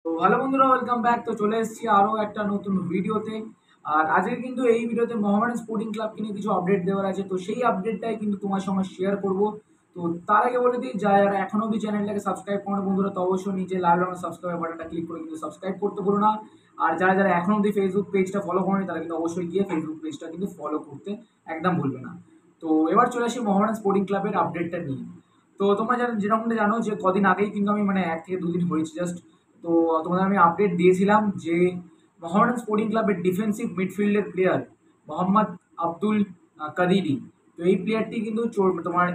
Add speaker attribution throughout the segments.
Speaker 1: তো ভালো বন্ধুরা, ওয়েলকাম ব্যাক। তো চলে এসেছি আরও একটা নতুন ভিডিওতে। আর আজকে কিন্তু এই ভিডিওতে মোহামেডান স্পোর্টিং ক্লাবকে নিয়ে কিছু আপডেট দেওয়ার আছে। তো সেই আপডেটটাই কিন্তু তোমার সঙ্গে শেয়ার করব। তো তার আগে বলে দিই, যারা এখনো অব্দি চ্যানেলটাকে সাবস্ক্রাইব করো বন্ধুরা, তো অবশ্যই নিচে লাল রঙের সাবস্ক্রাইব বাটনটা ক্লিক করে কিন্তু সাবস্ক্রাইব করতে ভুলো না। আর যারা এখনো অব্দি ফেসবুক পেজটা ফলো করেনি, তারা কিন্তু অবশ্যই গিয়ে ফেসবুক পেজটা কিন্তু ফলো করতে একদম ভুলবে না। তো এবার চলে আসি মোহামেডান স্পোর্টিং ক্লাবের আপডেটটা নিয়ে। তো তোমরা যেরকমটা জানো যে কদিন আগেই কিন্তু আমি 1 থেকে 2 দিন হয়েছে জাস্ট। তো তোমাদের আমি আপডেট দিয়েছিলাম যে মোহামেডান স্পোর্টিং ক্লাবের ডিফেন্সিভ মিডফিল্ডের প্লেয়ার মোহাম্মদ আব্দুল কাদিরি। তো এই প্লেয়ারটি কিন্তু তোমার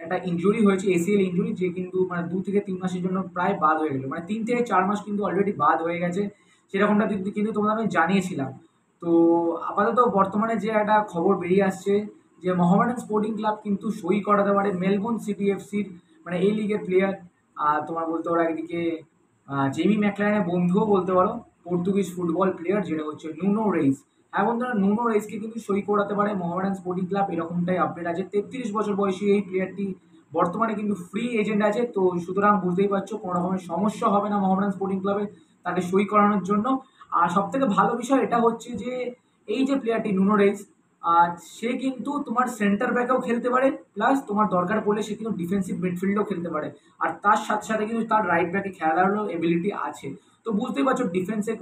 Speaker 1: একটা ইঞ্জুরি হয়েছে, এসিএল ইঞ্জুরি, যে কিন্তু 2 থেকে 3 মাসের জন্য প্রায় বাদ হয়ে গেল, 3 থেকে 4 মাস কিন্তু অলরেডি বাদ হয়ে গেছে। সেরকমটা কিন্তু তোমাদের আমি জানিয়েছিলাম। তো আপাতত বর্তমানে যে একটা খবর বেরিয়ে আসছে যে মোহামেডান স্পোর্টিং ক্লাব কিন্তু সই করাতে পারে মেলবোর্ন সিটি এফসির, এই লিগের প্লেয়ার। তোমার বলতে পারো একদিকে জেমি ম্যাকলারেনের বন্ধুও বলতে পারো, পর্তুগিজ ফুটবল প্লেয়ার, যেটা হচ্ছে নুনো রেইস। হ্যাঁ বন্ধুরা, নুনো রেইসকে কিন্তু সই করাতে পারে মোহামেডান স্পোর্টিং ক্লাব, এরকমটাই আপডেট আছে। 33 বছর বয়সী এই প্লেয়ারটি বর্তমানে কিন্তু ফ্রি এজেন্ট আছে। তো সুতরাং বুঝতেই পারছো, কোনো রকমের সমস্যা হবে না মোহামেডান স্পোর্টিং ক্লাবে তাকে সই করানোর জন্য। আর সব থেকে ভালো বিষয় এটা হচ্ছে যে এই যে প্লেয়ারটি নুনো রেইস, সে কিন্তু তোমার সেন্টার ব্যাকেও খেলতে পারে, প্লাস তোমার দরকার পড়লে সে কিন্তু ডিফেন্সিভ মিডফিল্ডেও খেলতে পারে। আর তার সাথে সাথে কিন্তু তার রাইট ব্যাকে খেলারও এবিলিটি আছে। তো বুঝতেই পারছো ডিফেন্সে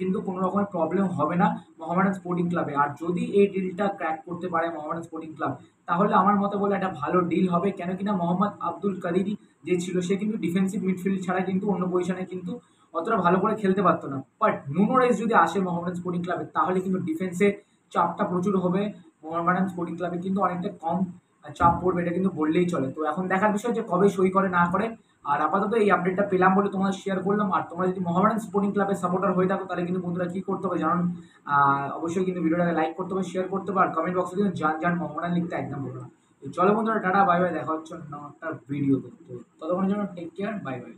Speaker 1: কিন্তু কোনো রকমের প্রবলেম হবে না মোহামেডান স্পোর্টিং ক্লাবে। আর যদি এই ডিলটা ক্র্যাক করতে পারে মোহামেডান স্পোর্টিং ক্লাব, তাহলে আমার মতে বলে একটা ভালো ডিল হবে। কেন কিনা মোহাম্মদ আব্দুল কাদিরি যে ছিল, সে কিন্তু ডিফেন্সিভ মিডফিল্ড ছাড়া কিন্তু অন্য পজিশনে কিন্তু অতটা ভালো করে খেলতে পারতো না। বাট নুনো রেইস যদি আসে মোহামেডান স্পোর্টিং ক্লাবে, তাহলে কিন্তু ডিফেন্সে চাপটা প্রচুর হবে। মোহামেডান স্পোর্টিং ক্লাবে কিন্তু অনেকটা কম চাপ পড়বে, এটা কিন্তু বললেই চলে। তো এখন দেখার বিষয় যে কবে সই করে না করে। আর আপাতত এই আপডেটটা পেলাম বলে তোমাদের শেয়ার করলাম। আর তোমরা যদি মোহামেডান স্পোর্টিং ক্লাবের সাপোর্টার হয়ে থাকো, তাহলে কিন্তু বন্ধুরা কী করতে হবে জানুন। অবশ্যই কিন্তু ভিডিওটাকে লাইক করতে হবে, শেয়ার করতে হবে, আর কমেন্ট বক্সে কিন্তু জান মোহামেডান লিখতে একদম বলো না। তো চলো বন্ধুরা, টাটা, বাই বাই, দেখা হচ্ছে অন্য একটা ভিডিওতে। তো ততক্ষণের জন্য টেক কেয়ার, বাই বাই।